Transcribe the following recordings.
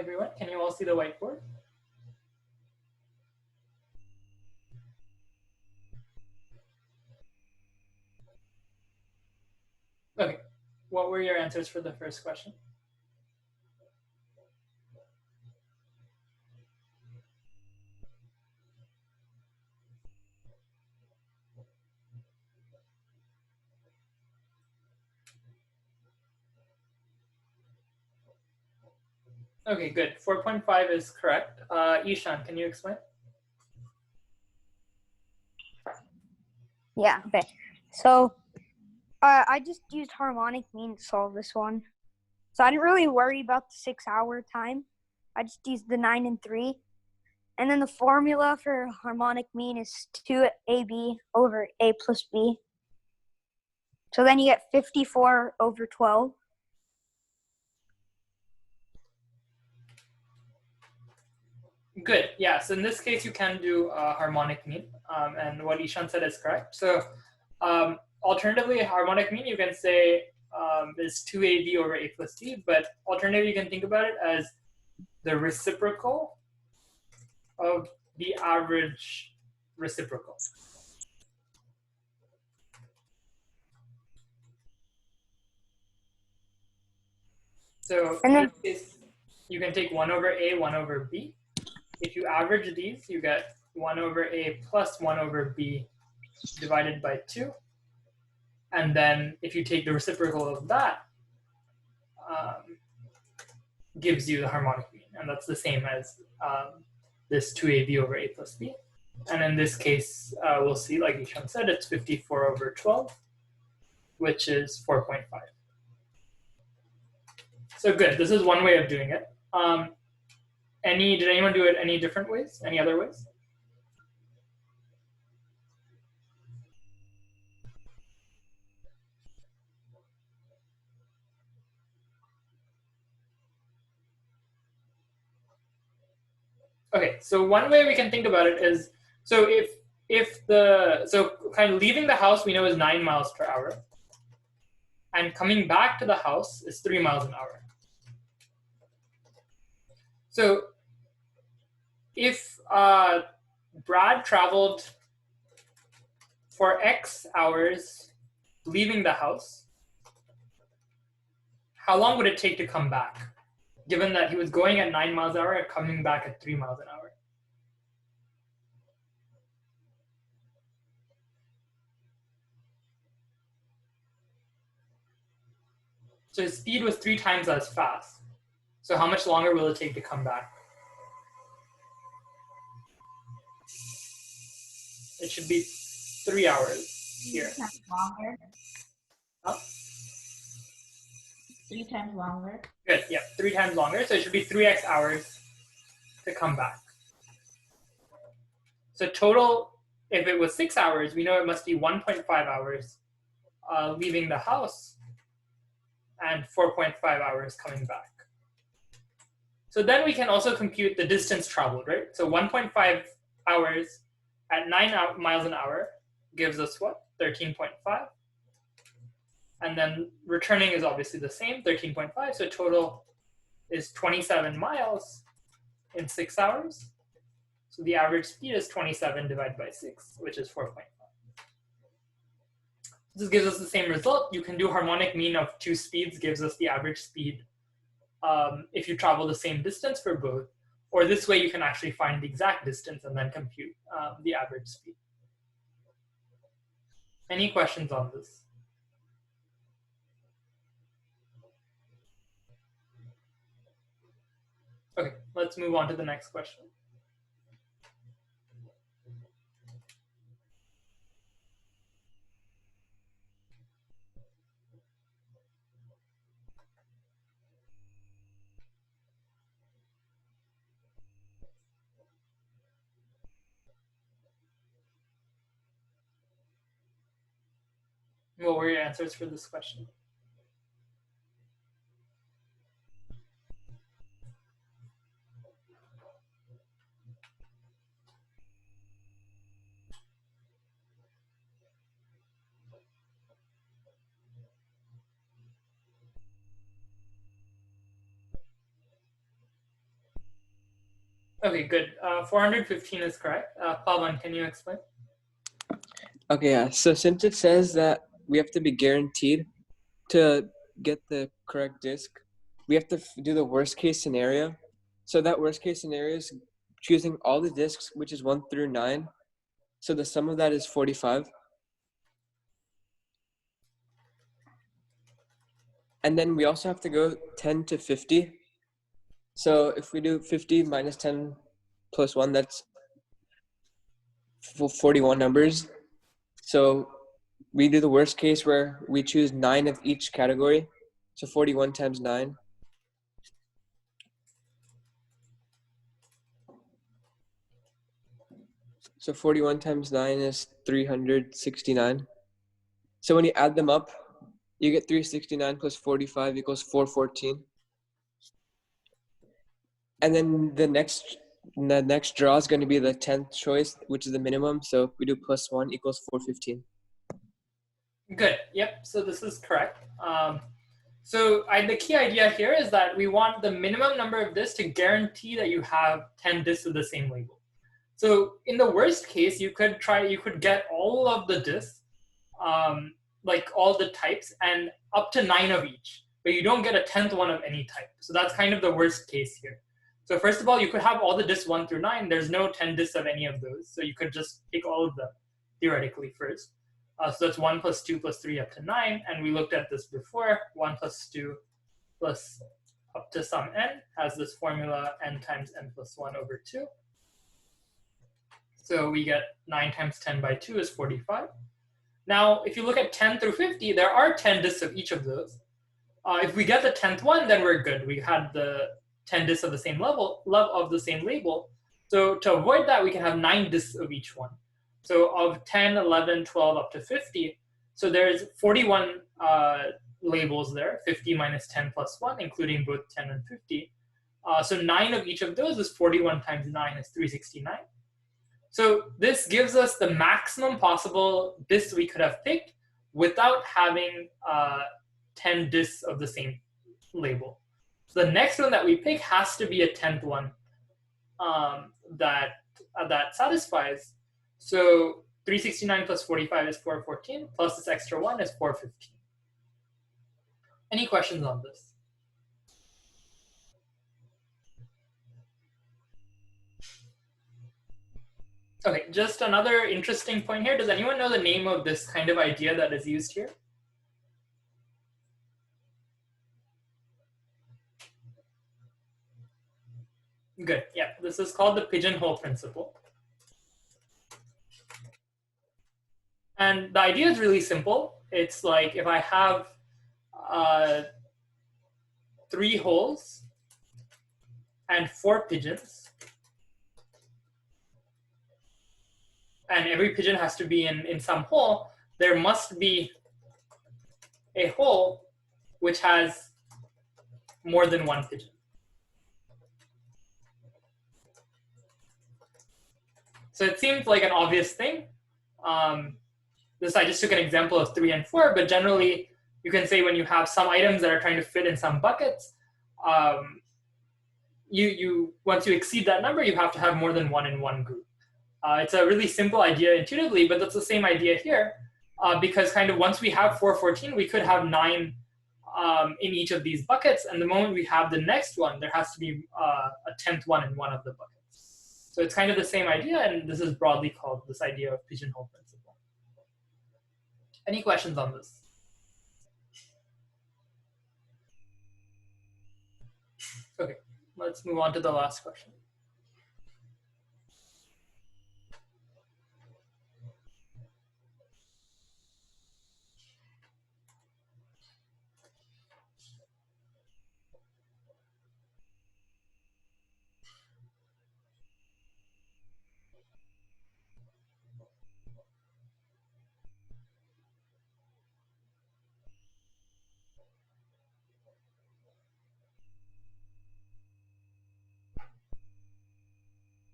everyone. Can you all see the whiteboard? Okay, what were your answers for the first question? Okay, good. 4.5 is correct. Ishan, can you explain? Yeah, okay. So I just used harmonic mean to solve this one. So I didn't really worry about the 6-hour time. I just used the 9 and 3. And then the formula for harmonic mean is 2ab over a plus b. So then you get 54 over 12. Good. Yeah. So in this case, you can do harmonic mean, and what Ishan said is correct. So alternatively, harmonic mean you can say is 2ab over a plus b, but alternatively you can think about it as the reciprocal of the average reciprocal. So in this case, you can take 1 over a, 1 over b. If you average these, you get 1 over a plus 1 over b divided by 2. And then if you take the reciprocal of that, gives you the harmonic mean. And that's the same as this 2ab over a plus b. And in this case, we'll see, like Ishan said, it's 54 over 12, which is 4.5. So good. This is one way of doing it. Did anyone do it any different ways? Any other ways? Okay, so one way we can think about it is, so kind of leaving the house we know is 9 miles per hour, and coming back to the house is 3 miles an hour. So if Brad traveled for X hours leaving the house, how long would it take to come back, given that he was going at 9 miles an hour and coming back at 3 miles an hour? So his speed was 3 times as fast. So how much longer will it take to come back? It should be 3 hours here. 3 times longer. Huh? 3 times longer. Good, yeah, 3 times longer. So it should be 3x hours to come back. So total, if it was 6 hours, we know it must be 1.5 hours leaving the house and 4.5 hours coming back. So then we can also compute the distance traveled, right? So 1.5 hours at 9 miles an hour gives us what? 13.5. And then returning is obviously the same, 13.5. So total is 27 miles in 6 hours. So the average speed is 27 divided by 6, which is 4.5. This gives us the same result. You can do harmonic mean of 2 speeds, gives us the average speed if you travel the same distance for both. Or this way you can actually find the exact distance and then compute the average speed. Any questions on this? Okay, let's move on to the next question. What were your answers for this question? Okay, good. 415 is correct. Pawan, can you explain? Okay, yeah. So since it says that we have to be guaranteed to get the correct disk, we have to do the worst case scenario. So that worst case scenario is choosing all the disks, which is 1 through 9. So the sum of that is 45. And then we also have to go 10 to 50. So if we do 50 minus 10 plus 1, that's 41 numbers. So we do the worst case where we choose 9 of each category. So 41 times 9. So 41 times 9 is 369. So when you add them up, you get 369 plus 45 equals 414. And then the next draw is going to be the 10th choice, which is the minimum. So if we do plus 1 equals 415. Good. Yep. So this is correct. The key idea here is that we want the minimum number of disks to guarantee that you have 10 disks of the same label. So in the worst case, you could get all of the disks, like all the types, and up to 9 of each, but you don't get a 10th one of any type. So that's kind of the worst case here. So first of all, you could have all the disks 1 through 9. There's no 10 disks of any of those. So you could just pick all of them theoretically first. So that's 1 plus 2 plus 3 up to 9. And we looked at this before. 1 plus 2 plus up to some n has this formula n times n plus 1 over 2. So we get 9 times 10 by 2 is 45. Now, if you look at 10 through 50, there are 10 disks of each of those. If we get the 10th one, then we're good. We had the 10 disks of the same label. So to avoid that, we can have 9 disks of each one. So of 10, 11, 12 up to 50, so there's 41 labels there, 50 minus 10 plus 1, including both 10 and 50. So 9 of each of those is 41 times 9 is 369. So this gives us the maximum possible disks we could have picked without having 10 disks of the same label. So the next one that we pick has to be a 10th one that satisfies. So 369 plus 45 is 414, plus this extra one is 415. Any questions on this? Okay, just another interesting point here. Does anyone know the name of this kind of idea that is used here? Good, yeah, this is called the pigeonhole principle. And the idea is really simple. It's like if I have 3 holes and 4 pigeons, and every pigeon has to be in some hole, there must be a hole which has more than one pigeon. So it seems like an obvious thing. I just took an example of 3 and 4, but generally you can say when you have some items that are trying to fit in some buckets, once you exceed that number, you have to have more than one in one group. It's a really simple idea intuitively, but that's the same idea here, because kind of once we have 414, we could have 9 in each of these buckets, and the moment we have the next one, there has to be a 10th one in one of the buckets. So it's kind of the same idea, and this is broadly called this idea of pigeonhole principle. Any questions on this? Okay, let's move on to the last question.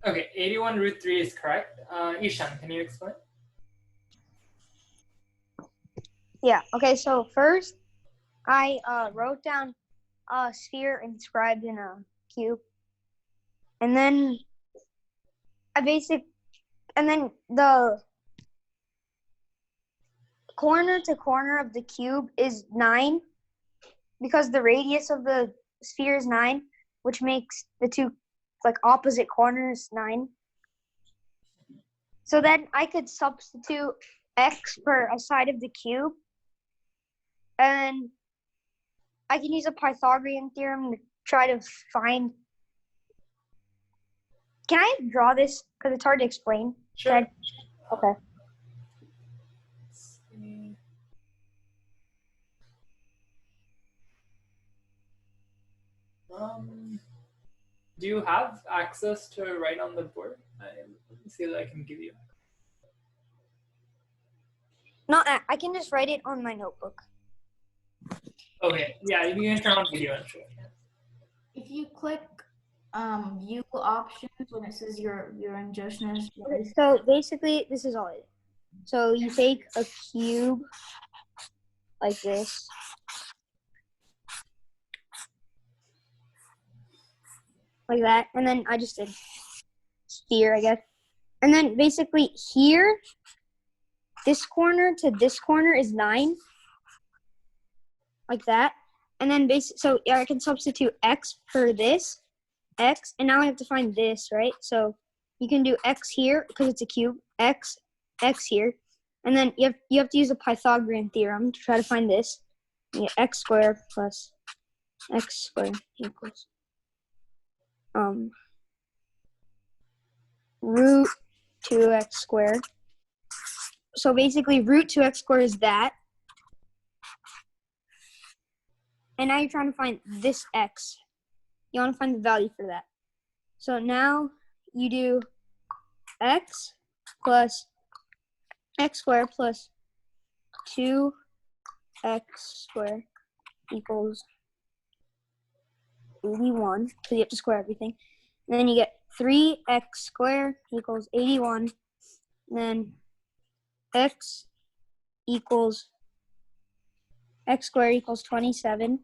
Okay, 81 root 3 is correct. Ishan, can you explain? Yeah, okay, so first I wrote down a sphere inscribed in a cube. And then and then the corner to corner of the cube is 9 because the radius of the sphere is 9, which makes the two like opposite corners 9. So then I could substitute x for a side of the cube, and I can use a Pythagorean theorem to try to find. Can I draw this? Because it's hard to explain. Sure. Okay. Let's see. Do you have access to write on the board? Let me see what I can give you. No, I can just write it on my notebook. Okay, yeah, you can turn on video and show it. If you click view options when it says you're in Joshna's place, So basically, this is all it is. So you take a cube like this. Like that. And then I just did sphere, I guess. And then basically here, this corner to this corner is 9. Like that. And then so I can substitute x for this, x, and now I have to find this, right? So you can do x here because it's a cube, x here, and then you have to use a Pythagorean theorem to try to find this. You get x squared plus x squared equals root 2x squared. So basically, root 2x squared is that. And now you're trying to find this x. You want to find the value for that. So now you do x plus x squared plus 2x squared equals 81, because you have to square everything. And then you get 3x squared equals 81. And then x squared equals 27.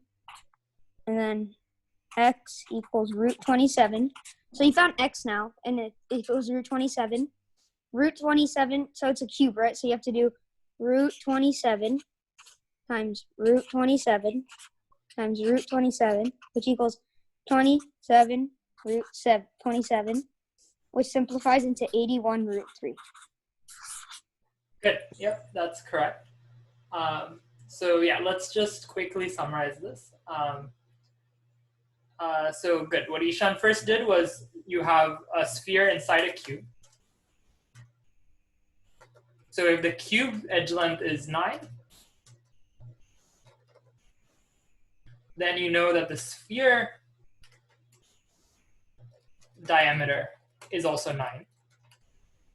And then x equals root 27. So you found x now, and it equals root 27. Root 27, so it's a cube, right? So you have to do root 27 times root 27 times root 27, which equals 27 root 27, which simplifies into 81 root 3. Good. Yep, that's correct. So yeah, let's just quickly summarize this. So good. What Ishan first did was you have a sphere inside a cube. So if the cube edge length is 9, then you know that the sphere diameter is also 9.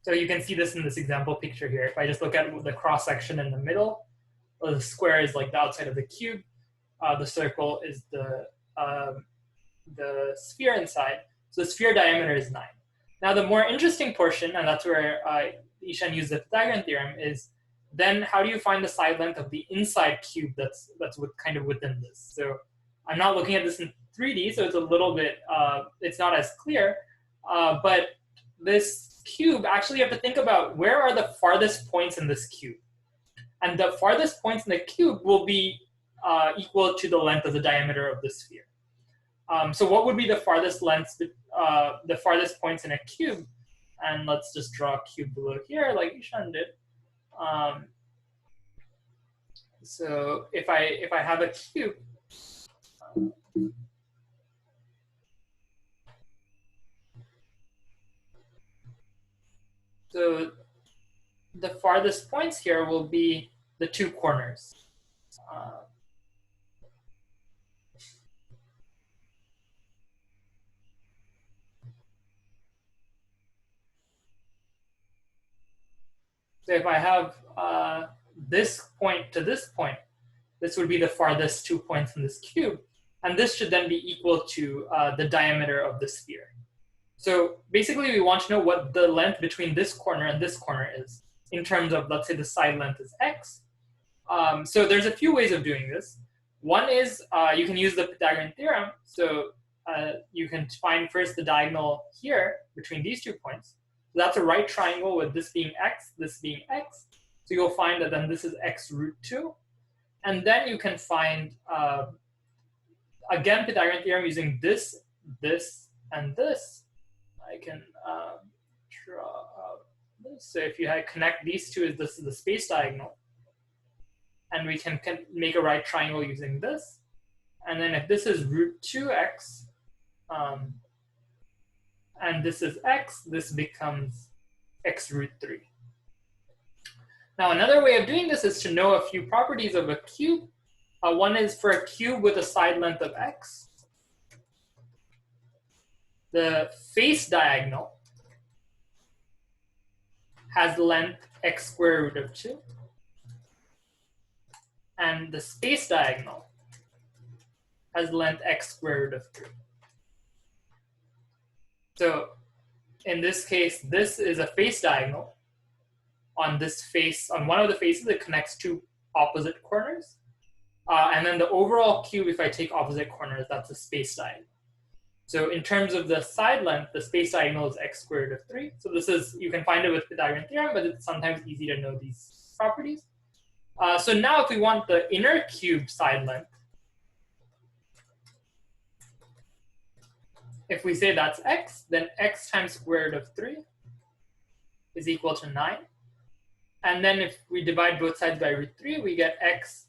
So you can see this in this example picture here. If I just look at the cross section in the middle, the square is like the outside of the cube. The circle is the sphere inside. So the sphere diameter is 9. Now the more interesting portion, and that's where Ishan used the Pythagorean theorem, is then how do you find the side length of the inside cube that's kind of within this? So I'm not looking at this in 3D, so it's a little bit, it's not as clear, but this cube, actually you have to think about where are the farthest points in this cube. And the farthest points in the cube will be equal to the length of the diameter of the sphere. So what would be the farthest lengths, the farthest points in a cube? And let's just draw a cube below here, like Ishan did. So if I have a cube, so the farthest points here will be the two corners. So if I have this point to this point, this would be the farthest 2 points in this cube. And this should then be equal to the diameter of the sphere. So basically we want to know what the length between this corner and this corner is in terms of, let's say the side length is x. So there's a few ways of doing this. One is you can use the Pythagorean theorem. So you can find first the diagonal here between these 2 points. that's a right triangle with this being x, this being x. So you'll find that then this is x root 2. And then you can find, again, Pythagorean theorem using this, this, and this. I can draw this. So if you connect these two, this is the space diagonal. And we can make a right triangle using this. And then if this is root 2x, and this is x, this becomes x root 3. Now, another way of doing this is to know a few properties of a cube. One is for a cube with a side length of x, the face diagonal has length x square root of 2, and the space diagonal has length x square root of 3. So in this case, this is a face diagonal. On this face, on one of the faces, it connects two opposite corners. And then the overall cube, if I take opposite corners, that's a space diagonal. So in terms of the side length, the space diagonal is x squared of 3. So this is, you can find it with Pythagorean theorem, but it's sometimes easy to know these properties. So now if we want the inner cube side length, if we say that's x, then x times square root of 3 is equal to 9. And then if we divide both sides by root 3, we get x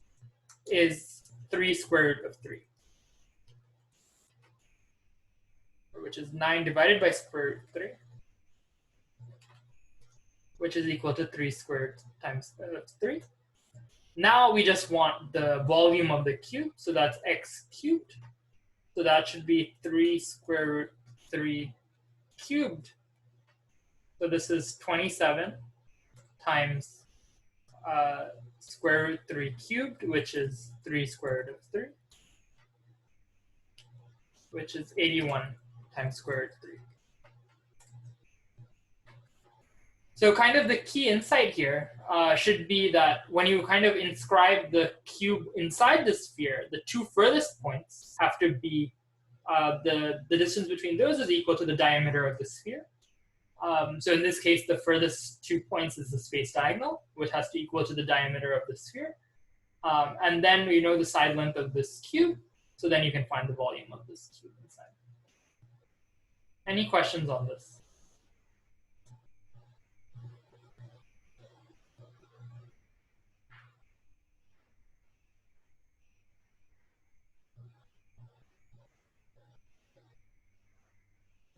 is 3 square root of 3, which is 9 divided by square root 3, which is equal to 3 squared times square root of 3. Now we just want the volume of the cube, so that's x cubed. So that should be 3 square root 3 cubed. So this is 27 times square root 3 cubed, which is 3 square root of 3, which is 81 times square root 3. So kind of the key insight here should be that when you kind of inscribe the cube inside the sphere, the two furthest points have to be, the distance between those is equal to the diameter of the sphere. So in this case, the furthest 2 points is the space diagonal, which has to equal to the diameter of the sphere. And then we know the side length of this cube, so then you can find the volume of this cube inside. Any questions on this?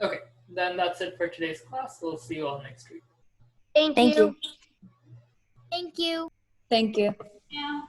Okay, then that's it for today's class. We'll see you all next week. Thank you. Thank you. Thank you. Yeah.